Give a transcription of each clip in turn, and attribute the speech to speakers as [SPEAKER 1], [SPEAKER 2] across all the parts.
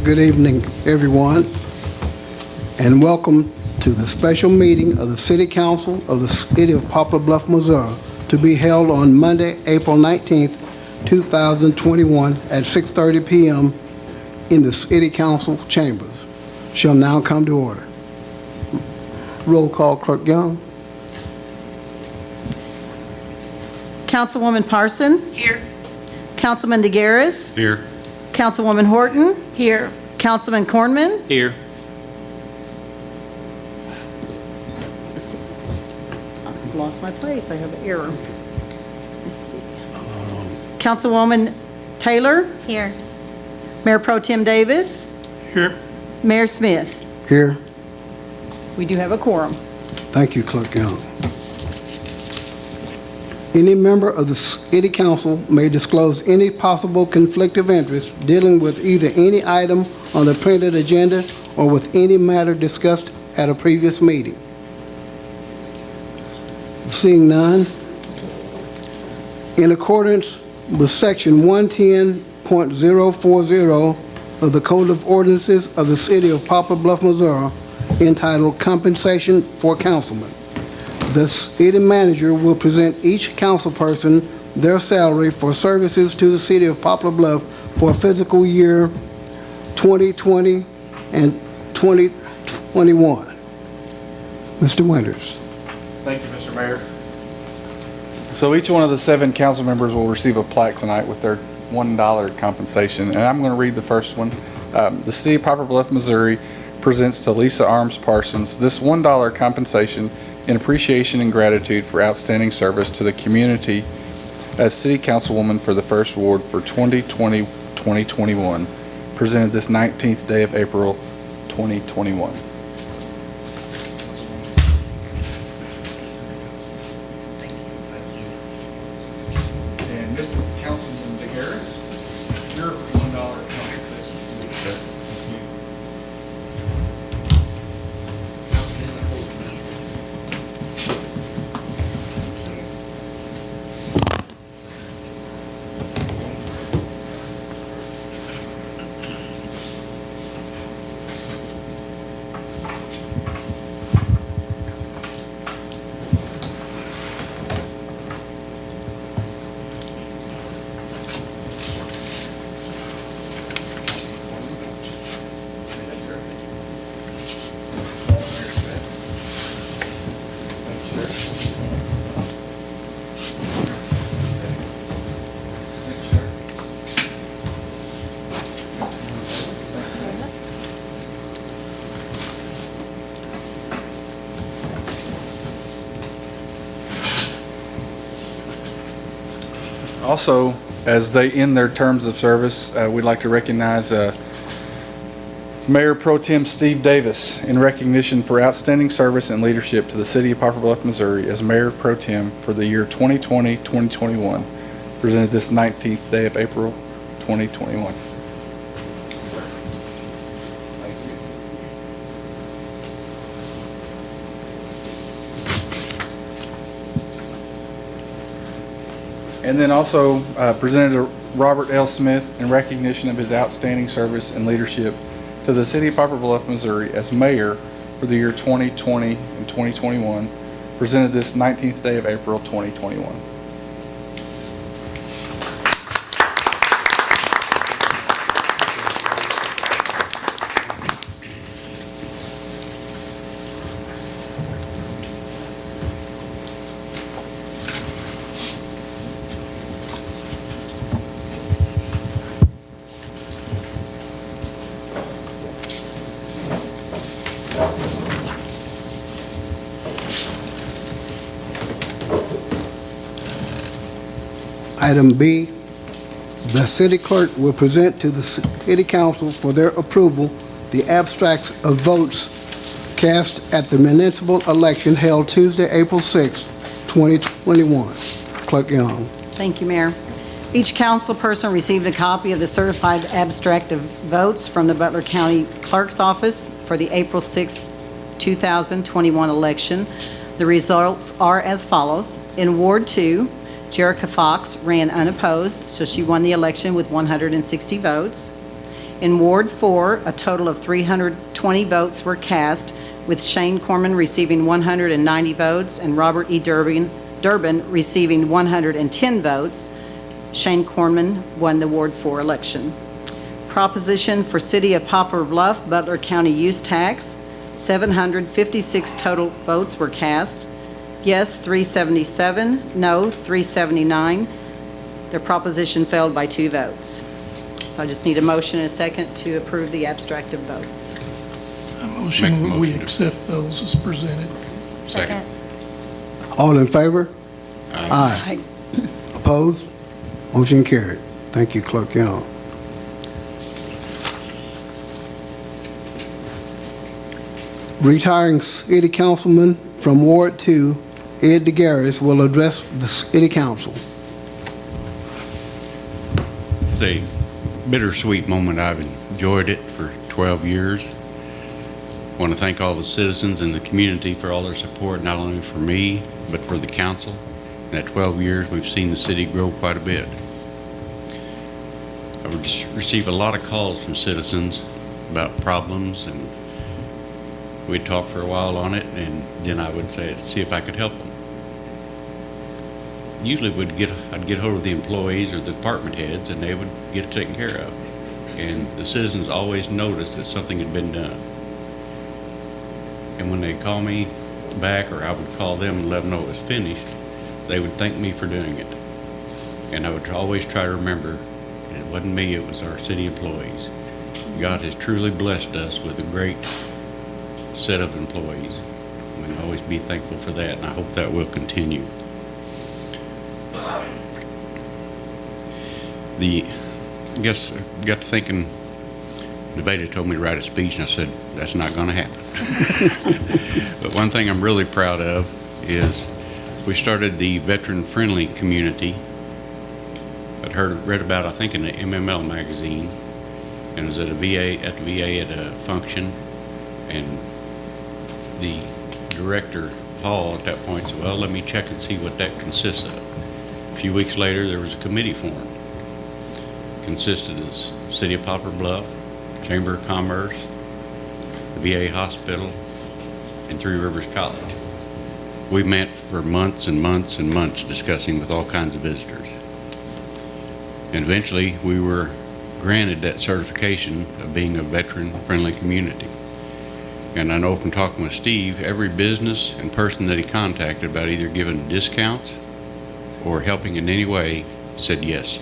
[SPEAKER 1] Good evening, everyone, and welcome to the special meeting of the City Council of the City of Poplar Bluff, Missouri, to be held on Monday, April 19th, 2021 at 6:30 p.m. in the City Council chambers. Shall now come to order. Roll call, Clerk Young.
[SPEAKER 2] Councilwoman Parson.
[SPEAKER 3] Here. Councilman
[SPEAKER 2] DeGaris.
[SPEAKER 4] Here.
[SPEAKER 2] Councilwoman Horton.
[SPEAKER 3] Here.
[SPEAKER 2] Councilman Cornman.
[SPEAKER 4] Here.
[SPEAKER 2] Let's see. I've lost my place. I have an error. Let's see. Councilwoman Taylor.
[SPEAKER 3] Here.
[SPEAKER 2] Mayor Pro Tem Davis.
[SPEAKER 4] Here.
[SPEAKER 2] Mayor Smith.
[SPEAKER 1] Here.
[SPEAKER 2] We do have a quorum.
[SPEAKER 1] Thank you, Clerk Young. Any member of the City Council may disclose any possible conflict of interest dealing with either any item on the printed agenda or with any matter discussed at a previous meeting. Seeing none, in accordance with Section 110.040 of the Code of Ordinances of the City of Poplar Bluff, Missouri, entitled Compensation for Councilmen, the city manager will present each councilperson their salary for services to the City of Poplar Bluff for fiscal year 2020 and 2021. Mr. Winters.
[SPEAKER 5] Thank you, Mr. Mayor. So each one of the 7 council members will receive a plaque tonight with their $1 compensation, and I'm going to read the first one. The City of Poplar Bluff, Missouri presents to Lisa Arms Parsons this $1 compensation in appreciation and gratitude for outstanding service to the community as City Councilwoman for the 1st Ward for 2020-2021, presented this 19th day of April 2021. And Mr. Councilman DeGaris, your $1 compensation. Okay. Also, as they end their terms of service, we'd like to recognize Mayor Pro Tem Steve Davis in recognition for outstanding service and leadership to the City of Poplar Bluff, Missouri as Mayor Pro Tem for the year 2020-2021, presented this 19th day of April 2021. And then also presented to Robert L. Smith in recognition of his outstanding service and leadership to the City of Poplar Bluff, Missouri as Mayor for the year 2020 and 2021, presented this 19th day of April 2021.
[SPEAKER 1] Item B, the city clerk will present to the City Council for their approval the abstracts of votes cast at the municipal election held Tuesday, April 6, 2021. Clerk Young.
[SPEAKER 2] Thank you, Mayor. Each council person received a copy of the certified abstract of votes from the Butler County Clerk's Office for the April 6, 2021 election. The results are as follows. In Ward 2, Jerica Fox ran unopposed, so she won the election with 160 votes. In Ward 4, a total of 320 votes were cast, with Shane Cornman receiving 190 votes and Robert E. Durbin receiving 110 votes. Shane Cornman won the Ward 4 election. Proposition for City of Poplar Bluff, Butler County use tax, 756 total votes were cast. Yes, 377, no, 379. The proposition failed by 2 votes. So I just need a motion and a second to approve the abstract of votes.
[SPEAKER 4] A motion,
[SPEAKER 6] Make a
[SPEAKER 4] we
[SPEAKER 6] motion to-
[SPEAKER 4] accept those as presented.
[SPEAKER 6] Second.
[SPEAKER 1] All in favor?
[SPEAKER 2] Aye.
[SPEAKER 1] Opposed? Motion carried. Thank you, Clerk Young. Retiring City Councilman from Ward 2, Ed DeGaris, will address the City Council.
[SPEAKER 6] It's a bittersweet moment. I've enjoyed it for 12 years. I want to thank all the citizens in the community for all their support, not only for me, but for the council. In that 12 years, we've seen the city grow quite a bit. I would receive a lot of calls from citizens about problems, and we'd talk for a while on it, and then I would say, see if I could help them. Usually I'd get hold of the employees or the department heads, and they would get it taken care of. And the citizens always noticed that something had been done. And when they'd call me back, or I would call them and let them know it was finished, they would thank me for doing it. And I would always try to remember, it wasn't me, it was our city employees. God has truly blessed us with a great set of employees. And I'll always be thankful for that, and I hope that will continue. I guess I got to thinking, Nevada told me to write a speech, and I said, that's not going to happen. But one thing I'm really proud of is we started the veteran-friendly community. I'd read about, I think, in the MML magazine, and it was at the VA at a function, and the director, Paul, at that point said, well, let me check and see what that consists of. A few weeks later, there was a committee formed. It consisted of the City of Poplar Bluff, Chamber of Commerce, the VA Hospital, and Three Rivers College. We met for months and months and months discussing with all kinds of visitors. And eventually, we were granted that certification of being a veteran-friendly community. And I know from talking with Steve, every business and person that he contacted about either giving discounts or helping in any way said yes.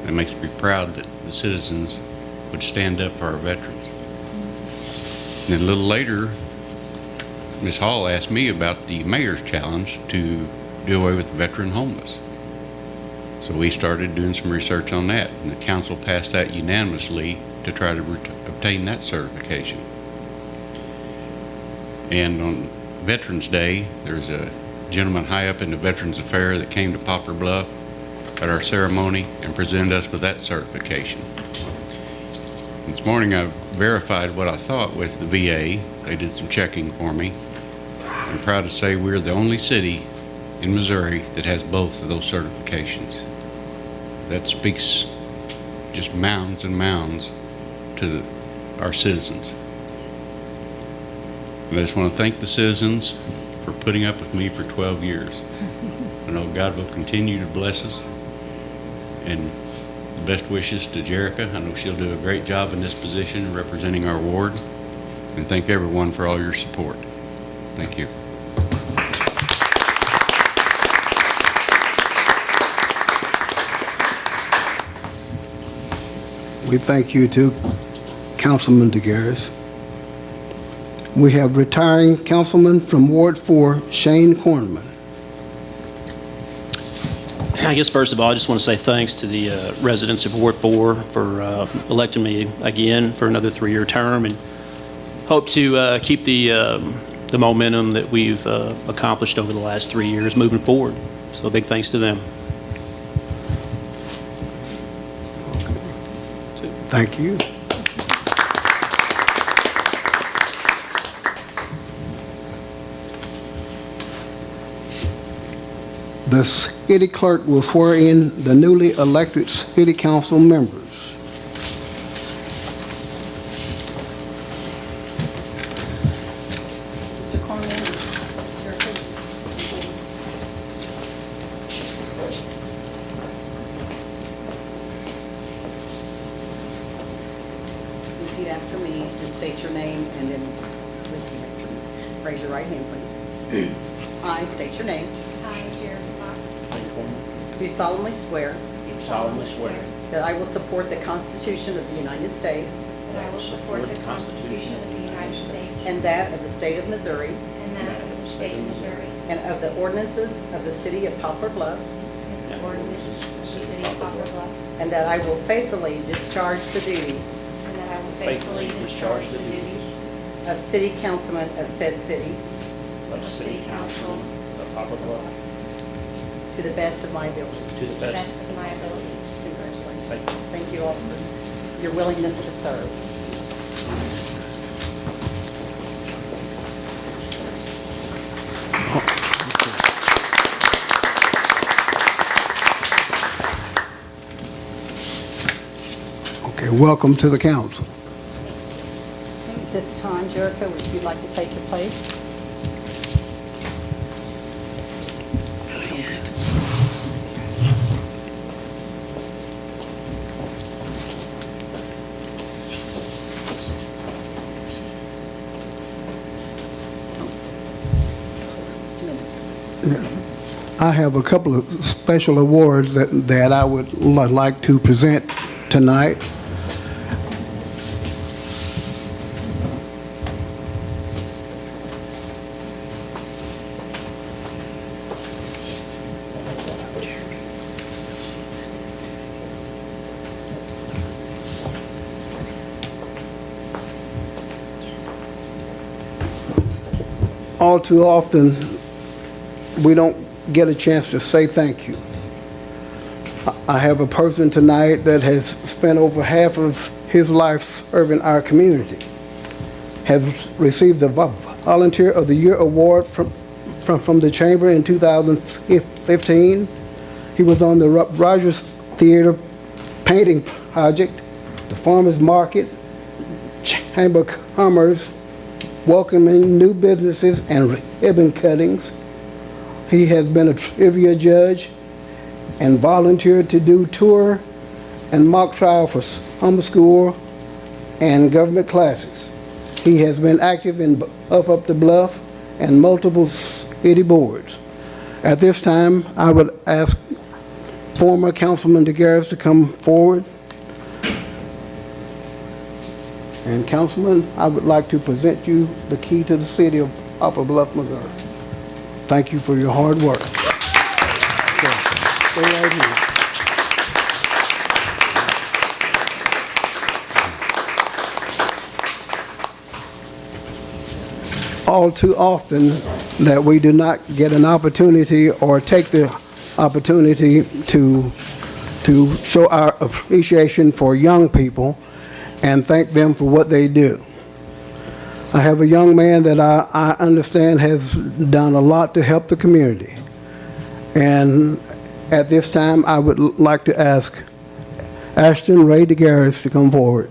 [SPEAKER 6] That makes me proud that the citizens would stand up for our veterans. And then a little later, Ms. Hall asked me about the mayor's challenge to do away with the veteran homeless. So we started doing some research on that, and the council passed that unanimously to try to obtain that certification. And on Veterans Day, there's a gentleman high up in the Veterans Affairs that came to Poplar Bluff at our ceremony and presented us with that certification. This morning I verified what I thought with the VA. They did some checking for me. I'm proud to say we're the only city in Missouri that has both of those certifications. That speaks just mounds and mounds to our citizens. And I just want to thank the citizens for putting up with me for 12 years. I know God will continue to bless us. And the best wishes to Jerica. I know she'll do a great job in this position representing our ward. And thank everyone for all your support. Thank you.
[SPEAKER 1] We thank you too, Councilman DeGaris. We have retiring Councilman from Ward 4, Shane Cornman.
[SPEAKER 7] I guess first of all, I just want to say thanks to the residents of Ward 4 for electing me again for another 3-year term, and hope to keep the momentum that we've accomplished over the last 3 years moving forward. So big thanks to them.
[SPEAKER 1] Thank you. The city clerk will swear in the newly elected city council members.
[SPEAKER 2] state your name and then repeat after me. Raise your right hand, please. I state your name.
[SPEAKER 3] I, Jeremy Fox,
[SPEAKER 2] Do solemnly swear
[SPEAKER 3] do solemnly swear
[SPEAKER 2] that I will support the Constitution of the United States
[SPEAKER 3] that I will support the Constitution of the United States
[SPEAKER 2] and that of the state of Missouri
[SPEAKER 3] and that of the state of Missouri
[SPEAKER 2] and of the ordinances of the city of Poplar Bluff,
[SPEAKER 3] and the ordinances of the city of Poplar Bluff,
[SPEAKER 2] and that I will faithfully discharge the duties
[SPEAKER 3] and that I will faithfully discharge the duties
[SPEAKER 2] of city councilman of said city
[SPEAKER 3] of city council
[SPEAKER 7] Of Poplar Bluff,
[SPEAKER 2] to the best of my ability.
[SPEAKER 7] to the
[SPEAKER 3] to the best of my ability.
[SPEAKER 2] Congratulations. Thank you all for your willingness to serve.
[SPEAKER 1] Okay, welcome to the council.
[SPEAKER 2] At this time, Jericho, would you like to take your place? Just a minute.
[SPEAKER 1] I have a couple of special awards that I would like to present tonight. All too often, we don't get a chance to say thank you. I have a person tonight that has spent over half of his life serving our community, has received the Volunteer of the Year Award from the Chamber in 2015. He was on the Rogers Theater painting project, the Farmers Market, Chamber of Commerce, welcoming new businesses and ribbon cuttings. He has been a trivia judge and volunteered to do tour and mock trial for summer school and government classes. He has been active in Buff Up the Bluff and multiple city boards. At this time, I would ask former Councilman DeGaris to come forward. And Councilman, I would like to present you the key to the city of Poplar Bluff, Missouri. Thank you for your hard work. Stay right here. All too often that we do not get an opportunity or take the opportunity to show our appreciation for young people and thank them for what they do. I have a young man that I understand has done a lot to help the community. And at this time, I would like to ask Ashton Ray DeGaris to come forward.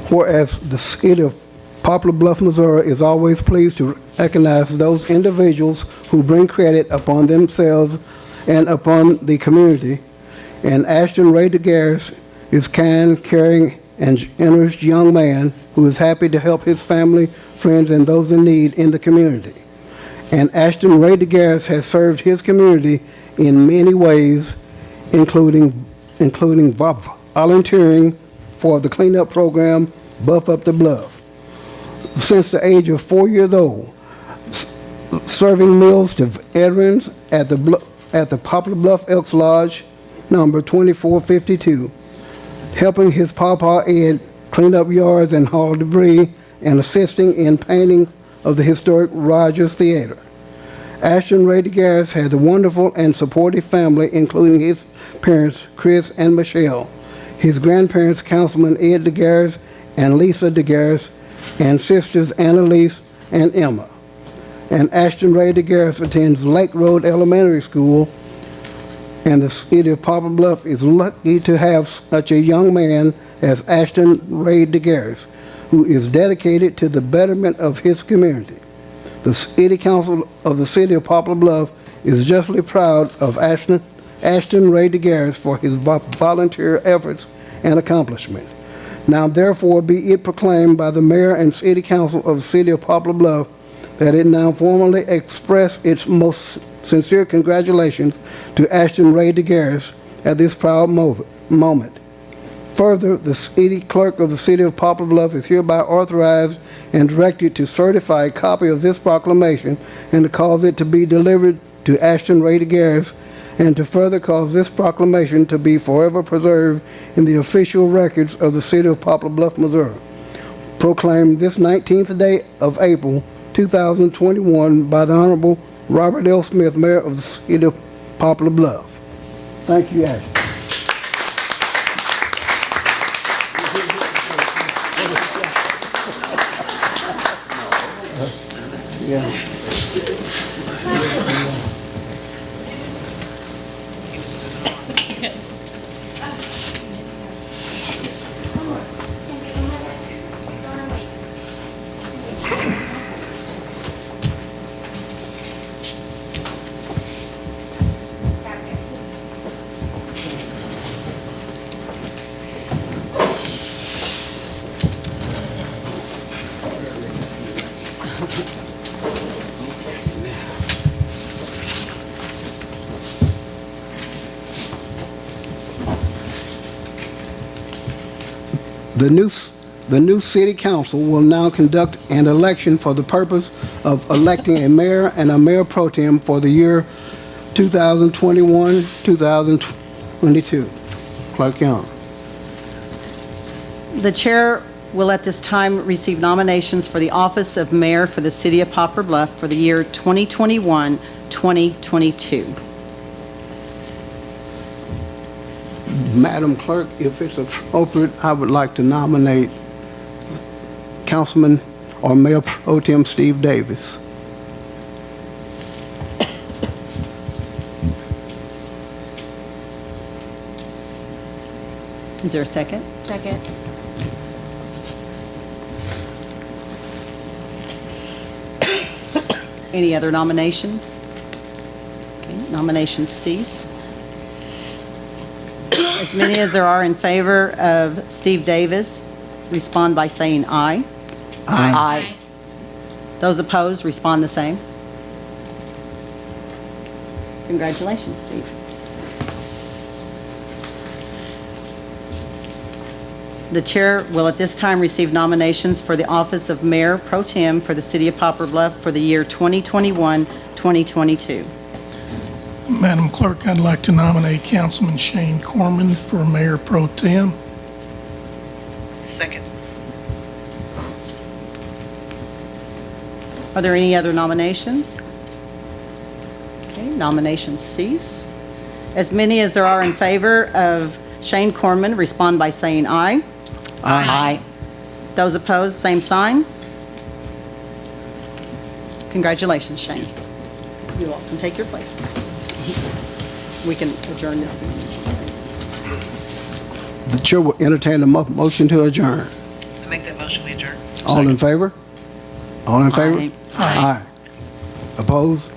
[SPEAKER 1] Whereas the City of Poplar Bluff, Missouri is always pleased to recognize those individuals who bring credit upon themselves and upon the community. And Ashton Ray DeGaris is kind, caring, and generous young man who is happy to help his family, friends, and those in need in the community. And Ashton Ray DeGaris has served his community in many ways, including volunteering for the cleanup program, Buff Up the Bluff. Since the age of 4 years old, serving meals to veterans at the Poplar Bluff Elks Lodge, number 2452, helping his Papa Ed clean up yards and haul debris, and assisting in painting of the historic Rogers Theater. Ashton Ray DeGaris has a wonderful and supportive family, including his parents, Chris and Michelle, his grandparents, Councilman Ed DeGaris and Lisa DeGaris, and sisters Annalise and Emma. And Ashton Ray DeGaris attends Lake Road Elementary School, and the City of Poplar Bluff is lucky to have such a young man as Ashton Ray DeGaris, who is dedicated to the betterment of his community. The City Council of the City of Poplar Bluff is justly proud of Ashton Ashton Ray DeGaris for his volunteer efforts and accomplishments. Now therefore be it proclaimed by the mayor and city council of the city of Poplar Bluff that it now formally express its most sincere congratulations to Ashton Ray DeGaris at this proud moment. Further, the city clerk of the city of Poplar Bluff is hereby authorized and directed to certify a copy of this proclamation and to cause it to be delivered to Ashton Ray DeGaris, and to further cause this proclamation to be forever preserved in the official records of the city of Poplar Bluff, Missouri. Proclaimed this 19th day of April 2021 by the Honorable Robert L. Smith, Mayor of the city of Poplar Bluff. Thank you, Ashton. Yeah. The new city council will now conduct an election for the purpose of electing a mayor and a mayor pro tem for the year 2021-2022. Clerk Young.
[SPEAKER 2] The chair will at this time receive nominations for the office of mayor for the city of Poplar Bluff for the year 2021-2022.
[SPEAKER 1] Madam Clerk, if it's appropriate, I would like to nominate Councilman or Mayor Pro Tem Steve Davis.
[SPEAKER 2] Is there a second?
[SPEAKER 3] Second.
[SPEAKER 2] Any other nominations? Okay, nominations cease. As many as there are in favor of Steve Davis, respond by saying aye.
[SPEAKER 3] Aye.
[SPEAKER 2] Those opposed, respond the same. Congratulations, Steve. The chair will at this time receive nominations for the office of Mayor Pro Tem for the city of Poplar Bluff for the year 2021-2022.
[SPEAKER 4] Madam Clerk, I'd like to nominate Councilman Shane Cornman for Mayor Pro Tem.
[SPEAKER 8] Second.
[SPEAKER 2] Are there any other nominations? Okay, nominations cease. As many as there are in favor of Shane Cornman, respond by saying aye.
[SPEAKER 3] Aye.
[SPEAKER 2] Those opposed, same sign. Congratulations, Shane. You're welcome. Take your places. We can adjourn this meeting.
[SPEAKER 1] The chair will entertain a motion to adjourn.
[SPEAKER 8] I make that motion, we adjourn.
[SPEAKER 1] All in favor? All in favor?
[SPEAKER 3] Aye.
[SPEAKER 1] Aye. Opposed?